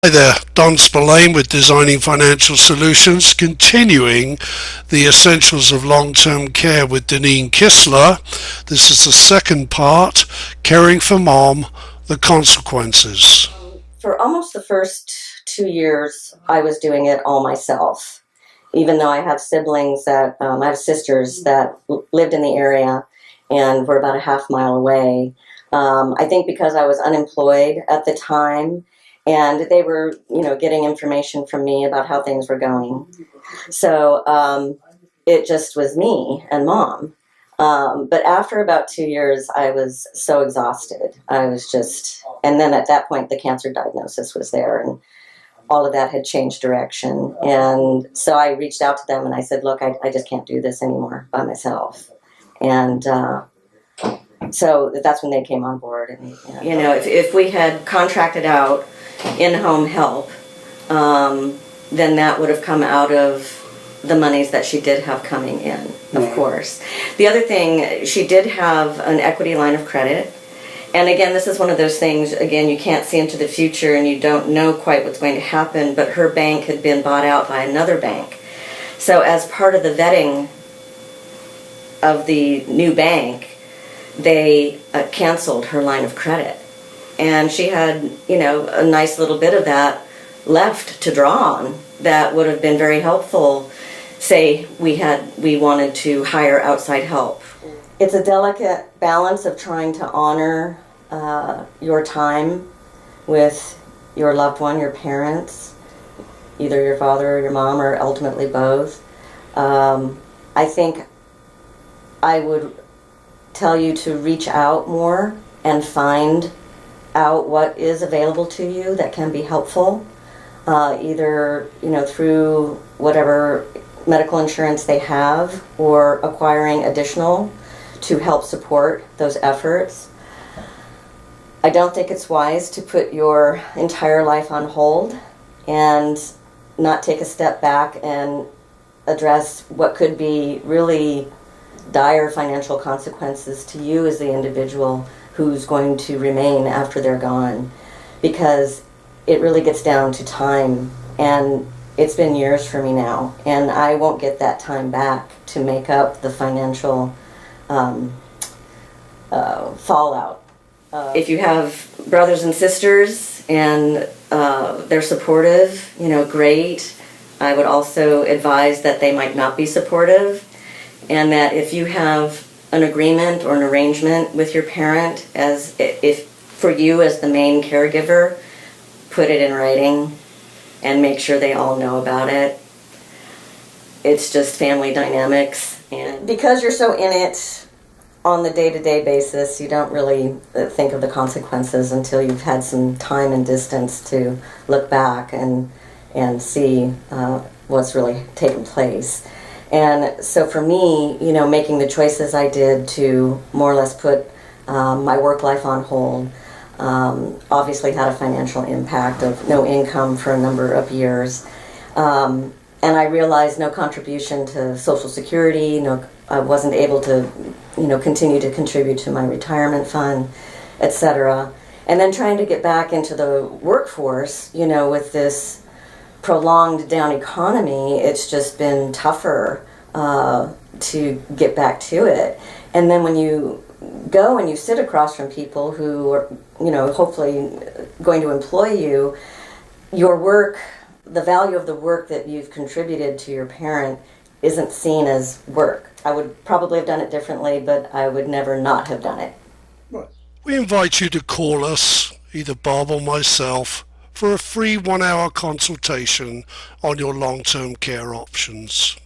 Hi there, Don Spillane with Designing Financial Solutions, continuing the essentials of long-term care with Donene Kistler. This is the second part, Caring for Mom, the Consequences. For almost the first 2 years, I was doing it all myself. Even though I have siblings I have sisters that lived in the area and were about a half mile away. I think because I was unemployed at the time, and they were, getting information from me about how things were going. So it just was me and Mom. But after about 2 years, I was so exhausted. And then at that point, the cancer diagnosis was there, and all of that had changed direction. And so I reached out to them and I said, look, I just can't do this anymore by myself. And so that's when they came on board. And, if we had contracted out in-home help, then that would have come out of the monies that she did have coming in, of course. The other thing, she did have an equity line of credit. And again, this is one of those things, again, you can't see into the future and you don't know quite what's going to happen, but her bank had been bought out by another bank. So as part of the vetting of the new bank, they canceled her line of credit. And she had, a nice little bit of that left to draw on that would have been very helpful. Say we wanted to hire outside help. It's a delicate balance of trying to honor your time with your loved one, your parents, either your father or your mom, or ultimately both. I think I would tell you to reach out more and find out what is available to you that can be helpful, either through whatever medical insurance they have or acquiring additional to help support those efforts. I don't think it's wise to put your entire life on hold and not take a step back and address what could be really dire financial consequences to you as the individual who's going to remain after they're gone, because it really gets down to time, and it's been years for me now, and I won't get that time back to make up the financial fallout. If you have brothers and sisters and they're supportive, great. I would also advise that they might not be supportive, and that if you have an agreement or an arrangement with your parent, as if for you as the main caregiver, put it in writing and make sure they all know about it. It's just family dynamics, and because you're so in it on the day-to-day basis, you don't really think of the consequences until you've had some time and distance to look back and see what's really taken place. And so for me, making the choices I did to more or less put my work life on hold obviously had a financial impact of no income for a number of years. And I realized no contribution to Social Security, I wasn't able to, continue to contribute to my retirement fund, etc. And then trying to get back into the workforce, with this prolonged down economy, it's just been tougher to get back to it. And then when you go and you sit across from people who are, hopefully going to employ you, your work, the value of the work that you've contributed to your parent isn't seen as work. I would probably have done it differently, but I would never not have done it. We invite you to call us, either Bob or myself, for a free 1-hour consultation on your long-term care options.